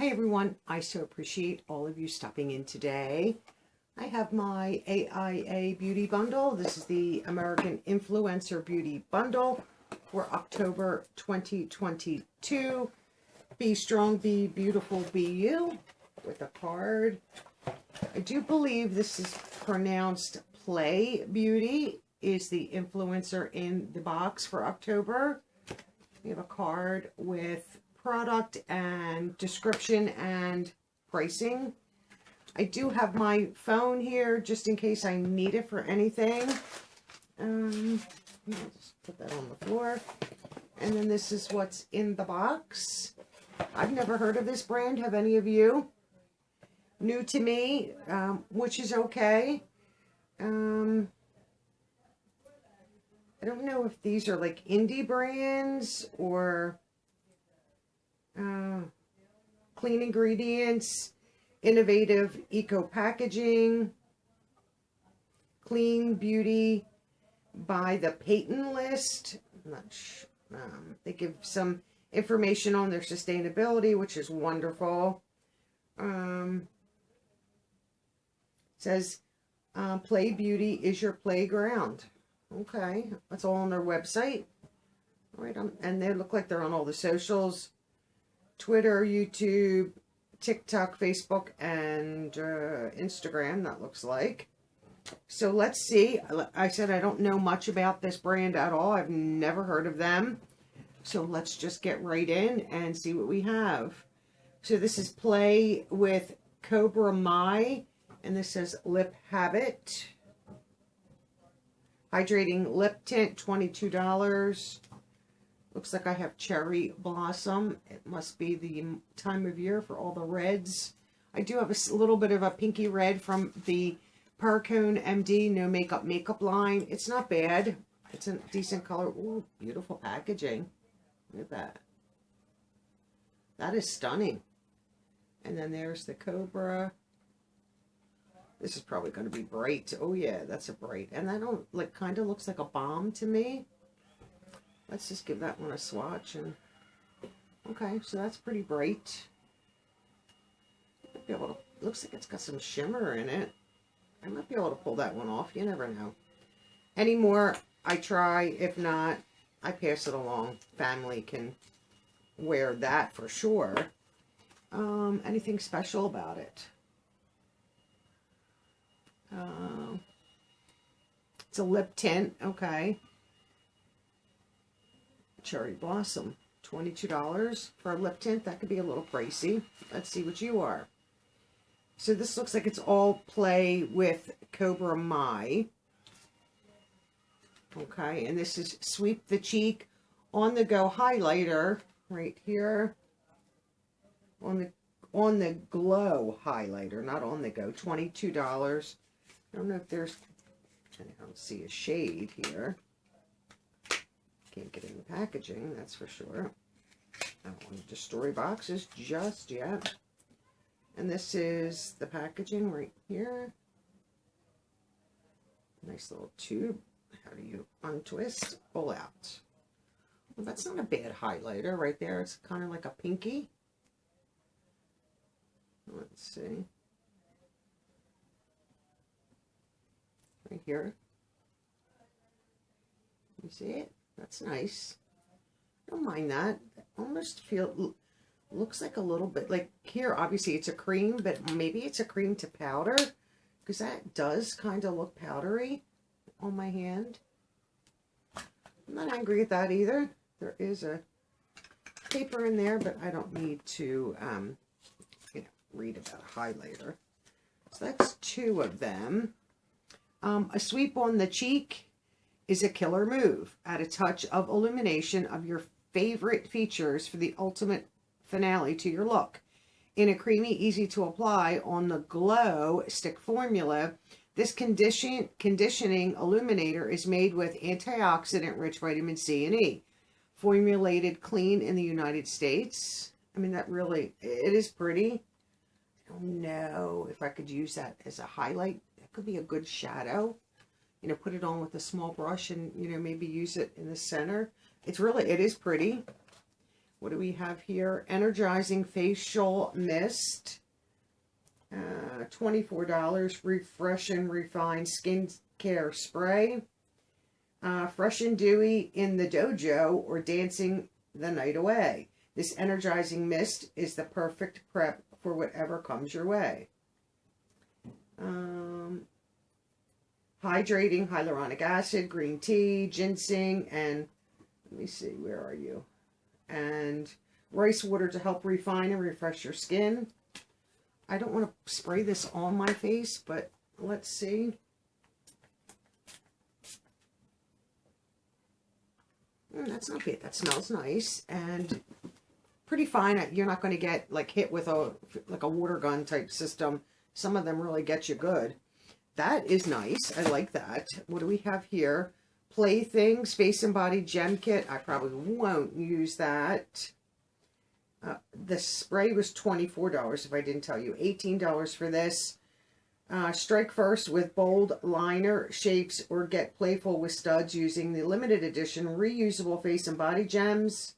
Hi everyone, I so appreciate all of you stopping in today. I have my AIA beauty bundle. This is the American Influencer Beauty Bundle for October 2022. Be strong, be beautiful, be you, with a card. I do believe this is pronounced Pley Beauty is the influencer in the box for October. We have a card with product and description and pricing. I do have my phone here just in case I need it for anything. I'll just put that on the floor. And then this is what's in the box. I've never heard of this brand. Have any of you? New to me, which is okay. I don't know if these are like indie brands or clean ingredients, innovative eco packaging, clean beauty by the patent list. I'm not sure. They give some information on their sustainability, which is wonderful. Says Pley Beauty is your playground. Okay, that's all on their website. All right, and they look like they're on all the socials. Twitter, YouTube, TikTok, Facebook, and Instagram, that looks like. So let's see. I said I don't know much about this brand at all. I've never heard of them. So let's just get right in and see what we have. So this is Pley with Cobra My, and this says Lip Habit. Hydrating lip tint, $22. Looks like I have Cherry Blossom. It must be the time of year for all the reds. I do have a little bit of a pinky red from the Perricone MD No Makeup line. It's not bad. It's a decent color. Ooh, beautiful packaging. Look at that. That is stunning. And then there's the Cobra. This is probably going to be bright. Oh yeah, that's a bright. And that don't like kind of looks like a balm to me. Let's just give that one a swatch. And okay, so that's pretty bright. Might be able to, looks like it's got some shimmer in it. I might be able to pull that one off. You never know. Any more, I try. If not, I pass it along. Family can wear that for sure. Anything special about it? It's a lip tint. Okay. Cherry Blossom, $22 for a lip tint. That could be a little pricey. Let's see what you are. So this looks like it's all Pley with Cobra My. Okay, and this is Sweep the Cheek On the Go highlighter right here. On the Glow highlighter, not on the go. $22. I don't know if there's, I don't see a shade here. Can't get in the packaging, that's for sure. I don't want to destroy boxes just yet. And this is the packaging right here. Nice little tube. How do you untwist? Pull out. Well, that's not a bad highlighter right there. It's kind of like a pinky. Let's see. Right here. You see it? That's nice. I don't mind that. Almost looks like a little bit like here. Obviously, it's a cream, but maybe it's a cream to powder because that does kind of look powdery on my hand. I'm not angry at that either. There is a paper in there, but I don't need to, read about a highlighter. So that's two of them. A sweep on the cheek is a killer move. Add a touch of illumination of your favorite features for the ultimate finale to your look. In a creamy, easy to apply on the Glow Stick formula, this conditioning illuminator is made with antioxidant-rich vitamin C and E. Formulated clean in the United States. I mean, that really, it is pretty. I don't know if I could use that as a highlight. That could be a good shadow. You know, put it on with a small brush and, you know, maybe use it in the center. It's really, it is pretty. What do we have here? Energizing Facial Mist. $24. Refresh and Refine Skin Care Spray. Fresh and dewy in the dojo or dancing the night away. This energizing mist is the perfect prep for whatever comes your way. Hydrating hyaluronic acid, green tea, ginseng, and let me see, where are you? And rice water to help refine and refresh your skin. I don't want to spray this on my face, but let's see. That's not bad. That smells nice and pretty fine. You're not going to get like hit with a water gun type system. Some of them really get you good. That is nice. I like that. What do we have here? Playthings Face and Body Gem Kit. I probably won't use that. The spray was $24 if I didn't tell you. $18 for this. Strike first with bold liner shapes or get playful with studs using the limited edition reusable face and body gems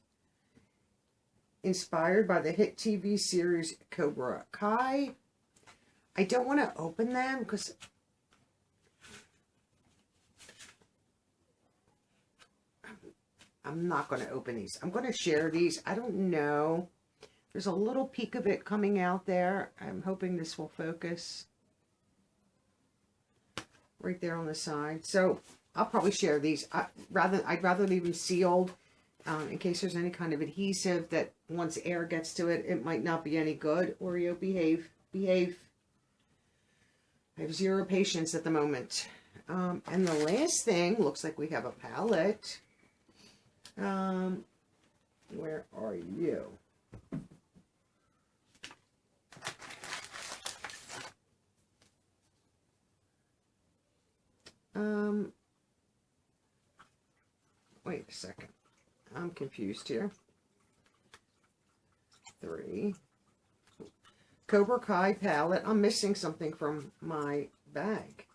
inspired by the hit TV series Cobra Kai. I don't want to open them because I'm not going to open these. I'm going to share these. I don't know. There's a little peek of it coming out there. I'm hoping this will focus. Right there on the side. So I'll probably share these. I'd rather leave them sealed in case there's any kind of adhesive that once air gets to it, it might not be any good. Oreo, behave. Behave. I have zero patience at the moment. And the last thing, looks like we have a palette. Where are you? Wait a second. I'm confused here. 3. Cobra Kai palette. I'm missing something from my bag.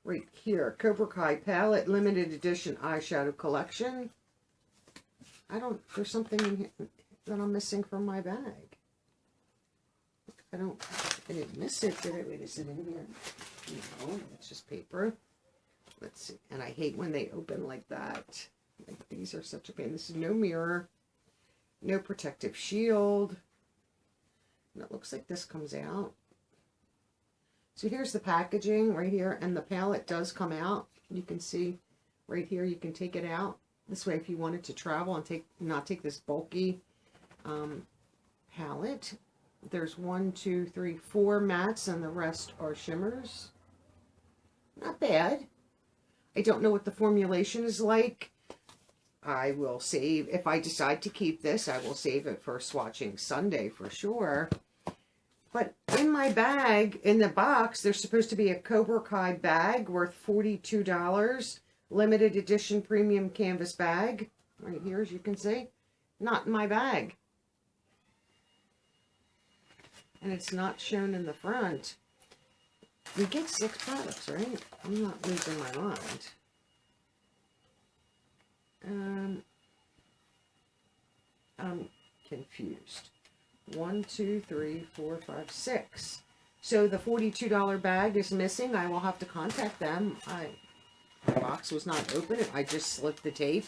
Right here. Cobra Kai palette, limited edition eyeshadow collection. There's something in here that I'm missing from my bag. I didn't miss it, did I? Wait, is it in here? No, it's just paper. Let's see. And I hate when they open like that. Like, these are such a pain. This is no mirror. No protective shield. And it looks like this comes out. So here's the packaging right here. And the palette does come out. You can see right here, you can take it out. This way, if you wanted to travel and not take this bulky palette. There's 1, 2, 3, 4 mattes, and the rest are shimmers. Not bad. I don't know what the formulation is like. I will save, if I decide to keep this, I will save it for swatching Sunday for sure. But in my bag, in the box, there's supposed to be a Cobra Kai bag worth $42. Limited edition premium canvas bag. Right here, as you can see. Not in my bag. And it's not shown in the front. We get 6 products, right? I'm not losing my mind. I'm confused. 1, 2, 3, 4, 5, 6. So the $42 bag is missing. I will have to contact them. The box was not open. I just slit the tape.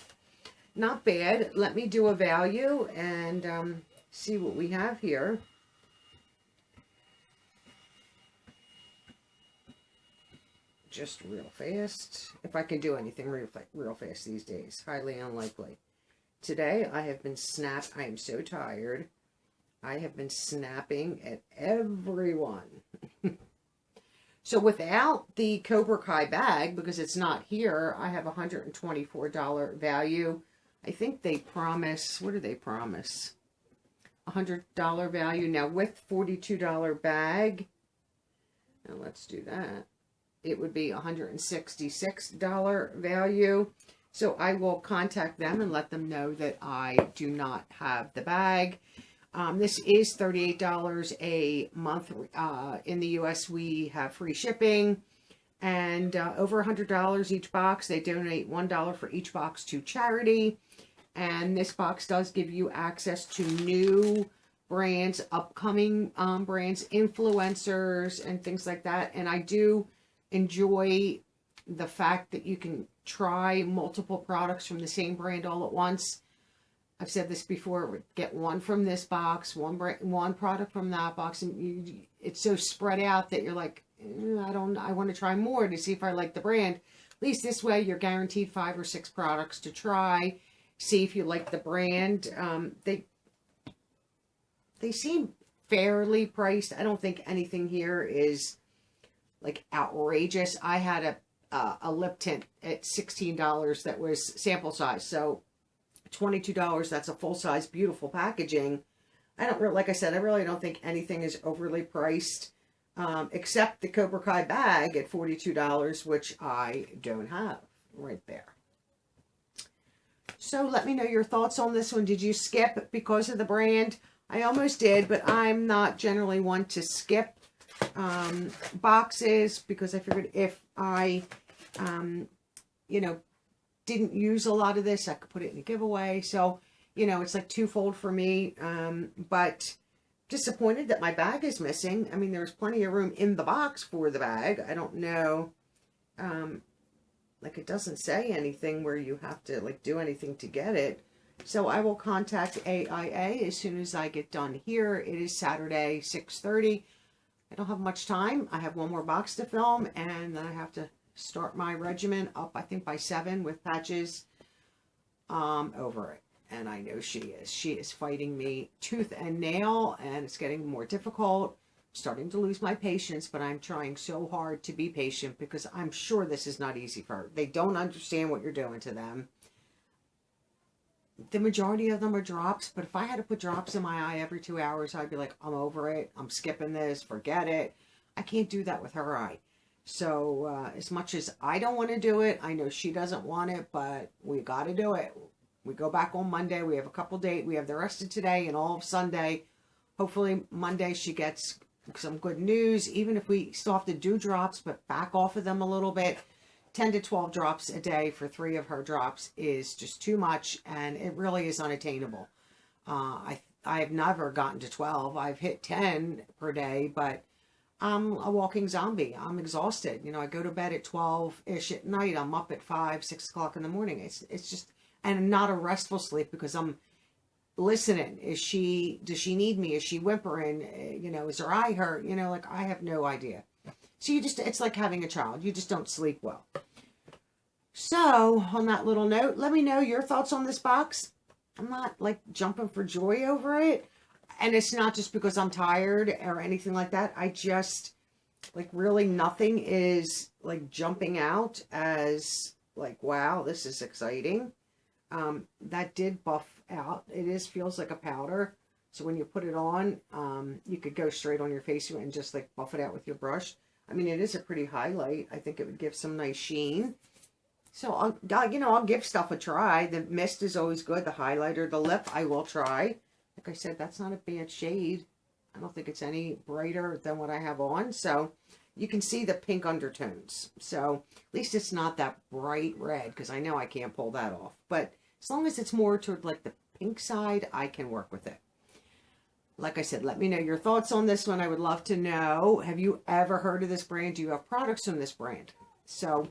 Not bad. Let me do a value and see what we have here. Just real fast. If I can do anything real fast these days. Highly unlikely. Today I have been I am so tired. I have been snapping at everyone. So without the Cobra Kai bag, because it's not here, I have a $124 value. I think they promise, what do they promise? $100 value. Now with $42 bag, now let's do that. It would be $166 value. So I will contact them and let them know that I do not have the bag. This is $38 a month. In the U.S., we have free shipping. And over $100 each box. They donate $1 for each box to charity. And this box does give you access to new brands, upcoming brands, influencers, and things like that. And I do enjoy the fact that you can try multiple products from the same brand all at once. I've said this before, get one from this box, one product from that box, and it's so spread out that you're like, I want to try more to see if I like the brand. At least this way you're guaranteed 5 or 6 products to try, see if you like the brand. They seem fairly priced. I don't think anything here is like outrageous. I had a lip tint at $16 that was sample size, so $22, that's a full-size, beautiful packaging. Like I said, I really don't think anything is overly priced, except the Cobra Kai bag at $42, which I don't have right there. So let me know your thoughts on this one. Did you skip because of the brand? I almost did, but I'm not generally one to skip boxes, because I figured if I, you know, didn't use a lot of this, I could put it in a giveaway. So, you know, it's like twofold for me. But disappointed that my bag is missing. I mean, there's plenty of room in the box for the bag. I don't know. Like, it doesn't say anything where you have to like do anything to get it. So I will contact AIA as soon as I get done here. It is Saturday, 6:30. I don't have much time. I have one more box to film, and then I have to start my regimen up, I think, by 7 with patches over it. And I know she is fighting me tooth and nail, and it's getting more difficult. I'm starting to lose my patience, but I'm trying so hard to be patient, because I'm sure this is not easy for her. They don't understand what you're doing to them. The majority of them are drops, but if I had to put drops in my eye every 2 hours, I'd be like, I'm over it. I'm skipping this. Forget it. I can't do that with her eye. So as much as I don't want to do it, I know she doesn't want it, but we got to do it. We go back on Monday. We have a couple days. We have the rest of today and all of Sunday. Hopefully Monday she gets some good news, even if we still have to do drops, but back off of them a little bit. 10 to 12 drops a day for 3 of her drops is just too much, and it really is unattainable. I have never gotten to 12. I've hit 10 per day, but I'm a walking zombie. I'm exhausted. You know, I go to bed at 12-ish at night. I'm up at 5, 6 o'clock in the morning. It's just, and not a restful sleep, because I'm listening. Does she need me? Is she whimpering? You know, is her eye hurt? You know, like, I have no idea. So it's like having a child. You just don't sleep well. So on that little note, let me know your thoughts on this box. I'm not like jumping for joy over it. And it's not just because I'm tired or anything like that. I just, like, really nothing is like jumping out as like, wow, this is exciting. That did buff out. Feels like a powder. So when you put it on, you could go straight on your face and just like buff it out with your brush. I mean, it is a pretty highlight. I think it would give some nice sheen. So I'll give stuff a try. The mist is always good. The highlighter, the lip, I will try. Like I said, that's not a bad shade. I don't think it's any brighter than what I have on. So you can see the pink undertones. So at least it's not that bright red, because I know I can't pull that off. But as long as it's more toward like the pink side, I can work with it. Like I said, let me know your thoughts on this one. I would love to know. Have you ever heard of this brand? Do you have products from this brand? So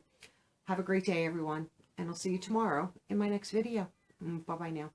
have a great day, everyone. And I'll see you tomorrow in my next video. Bye-bye now.